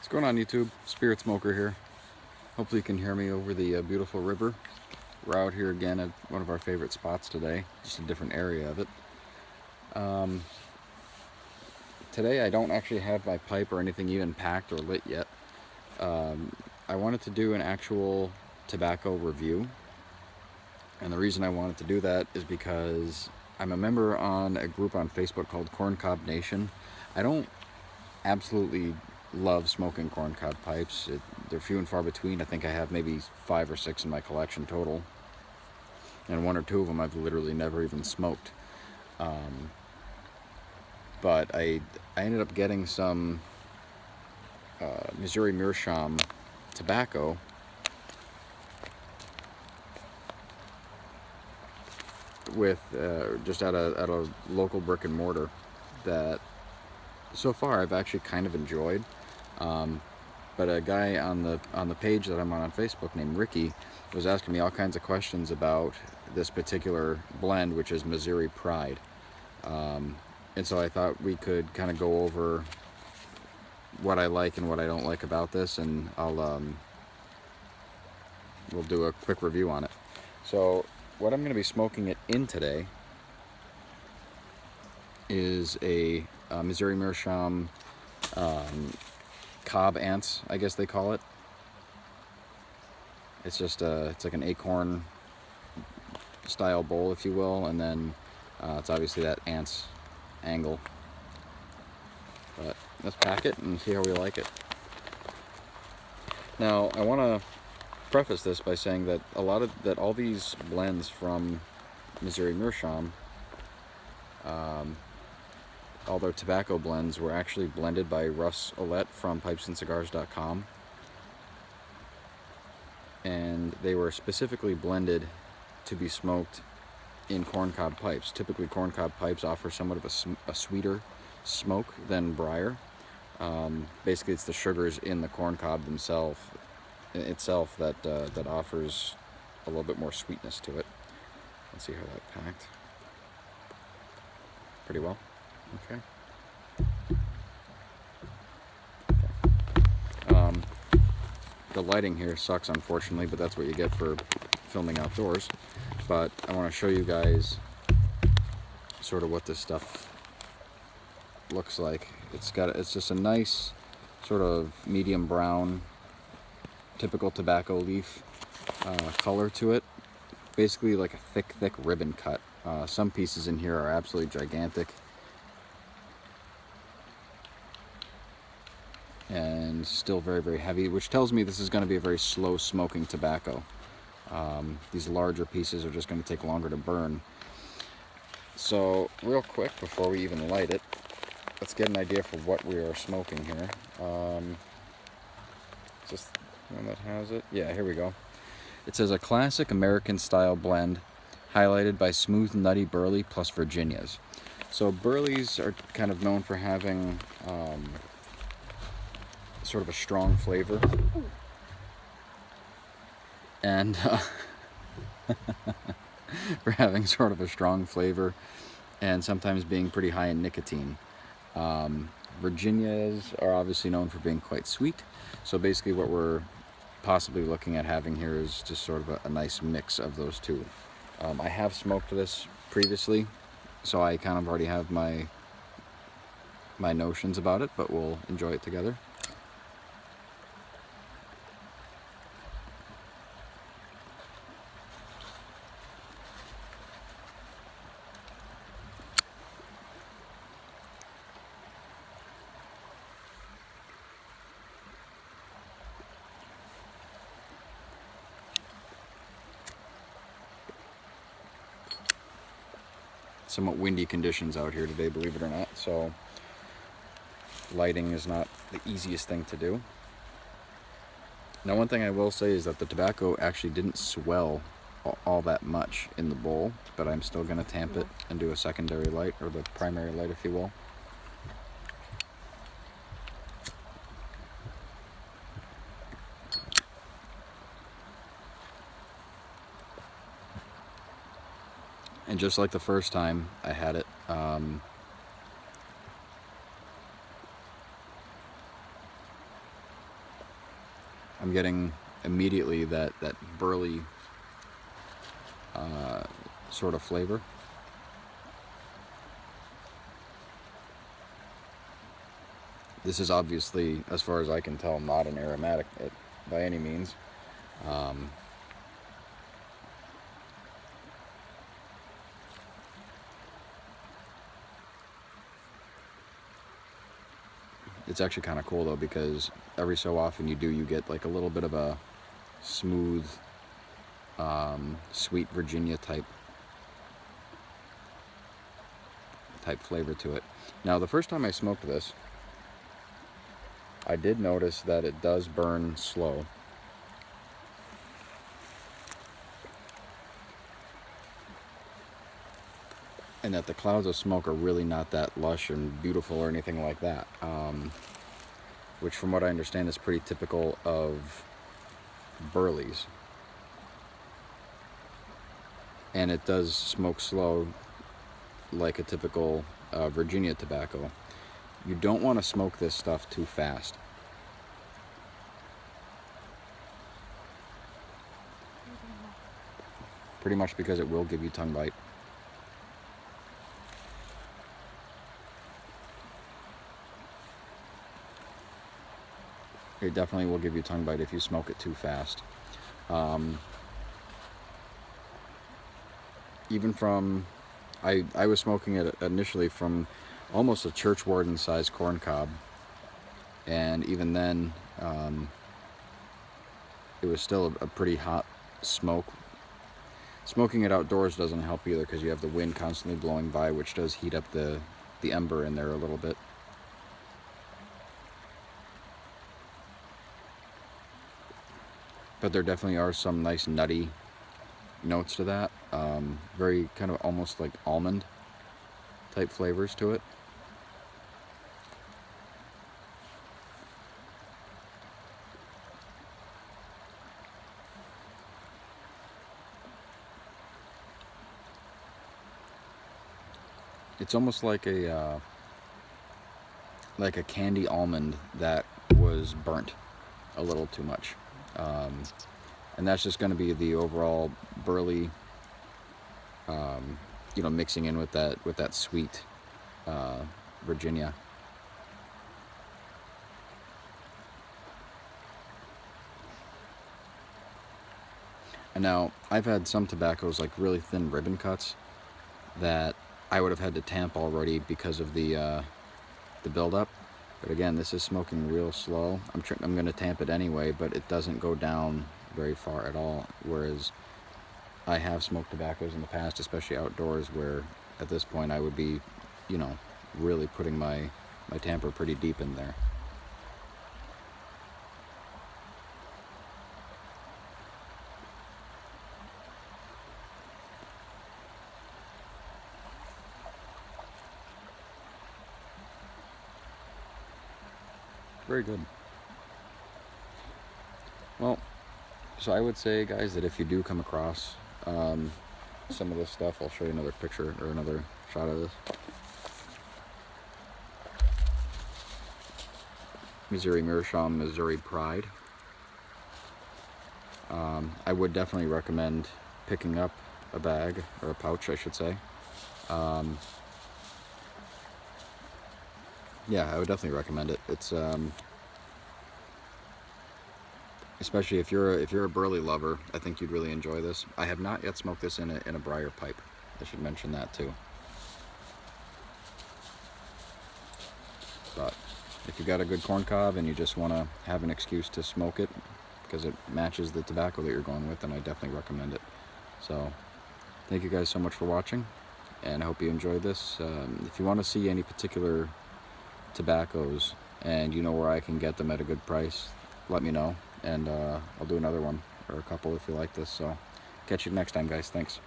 What's going on, YouTube? Spirit Smoker here. Hopefully you can hear me over the beautiful river. We're out here again at one of our favorite spots today, just a different area of it. Today I don't actually have my pipe or anything even packed or lit yet. I wanted to do an actual tobacco review, and the reason I wanted to do that is because I'm a member on a group on Facebook called Corncob Nation. I don't absolutely love smoking corncob pipes. They're few and far between. I think I have maybe 5 or 6 in my collection total, and 1 or 2 of them I've literally never even smoked. But I ended up getting some Missouri Meerschaum tobacco with just at a local brick and mortar that so far I've actually kind of enjoyed. But a guy on the page that I'm on Facebook named Ricky was asking me all kinds of questions about this particular blend, which is Missouri Pride. And so I thought we could kind of go over what I like and what I don't like about this, and we'll do a quick review on it. So what I'm going to be smoking it in today is a Missouri Meerschaum Cob Ants, I guess they call it. It's just it's like an acorn style bowl, if you will, and then it's obviously that Ants angle. But let's pack it and see how we like it. Now I want to preface this by saying that all these blends from Missouri Meerschaum, all their tobacco blends were actually blended by Russ Ouellette from pipesandcigars.com, and they were specifically blended to be smoked in corncob pipes. Typically corncob pipes offer somewhat of a sweeter smoke than briar. Basically it's the sugars in the corncob itself that offers a little bit more sweetness to it. Let's see how that packed. Pretty well. Okay. The lighting here sucks, unfortunately, but that's what you get for filming outdoors. But I want to show you guys sort of what this stuff looks like. It's just a nice sort of medium brown, typical tobacco leaf color to it. Basically like a thick ribbon cut. Some pieces in here are absolutely gigantic, and still very heavy, which tells me this is going to be a very slow smoking tobacco. These larger pieces are just going to take longer to burn. So real quick, before we even light it, let's get an idea for what we are smoking here. Just one that has it. Yeah, here we go. It says a classic American style blend highlighted by smooth nutty burley plus Virginias. So burleys are kind of known for having sort of a strong flavor, and for having sort of a strong flavor and sometimes being pretty high in nicotine. Virginias are obviously known for being quite sweet, so basically what we're possibly looking at having here is just sort of a nice mix of those two. I have smoked this previously, so I kind of already have my notions about it, but we'll enjoy it together. Somewhat windy conditions out here today, believe it or not, so lighting is not the easiest thing to do. Now, one thing I will say is that the tobacco actually didn't swell all that much in the bowl, but I'm still going to tamp it and do a secondary light, or the primary light, if you will. And just like the first time I had it, I'm getting immediately that burley sort of flavor. This is obviously, as far as I can tell, not an aromatic by any means. It's actually kind of cool though, because every so often you get like a little bit of a smooth, sweet Virginia type flavor to it. Now, the first time I smoked this, I did notice that it does burn slow. And that the clouds of smoke are really not that lush and beautiful or anything like that. Which, from what I understand, is pretty typical of burleys. And it does smoke slow like a typical Virginia tobacco. You don't want to smoke this stuff too fast. Pretty much because it will give you tongue bite. It definitely will give you tongue bite if you smoke it too fast. Even from, I was smoking it initially from almost a church warden sized corn cob, and even then it was still a pretty hot smoke. Smoking it outdoors doesn't help either, because you have the wind constantly blowing by, which does heat up the ember in there a little bit. But there definitely are some nice nutty notes to that. Very kind of almost like almond type flavors to it. It's almost like a candy almond that was burnt a little too much. And that's just going to be the overall burley, you know, mixing in with that sweet Virginia. And now, I've had some tobaccos, like really thin ribbon cuts, that I would have had to tamp already because of the buildup. But again, this is smoking real slow. I'm going to tamp it anyway, but it doesn't go down very far at all. Whereas I have smoked tobaccos in the past, especially outdoors, where at this point I would be, you know, really putting my tamper pretty deep in there. Very good. Well, so I would say, guys, that if you do come across some of this stuff, I'll show you another picture or another shot of this. Missouri Meerschaum, Missouri Pride. I would definitely recommend picking up a bag, or a pouch, I should say. Yeah, I would definitely recommend it. It's especially if you're a burley lover, I think you'd really enjoy this. I have not yet smoked this in a briar pipe. I should mention that too. But if you got a good corn cob and you just want to have an excuse to smoke it because it matches the tobacco that you're going with, then I definitely recommend it. So thank you guys so much for watching, and I hope you enjoyed this. If you want to see any particular tobaccos and you know where I can get them at a good price, let me know, and I'll do another one or a couple if you like this. So catch you next time, guys. Thanks.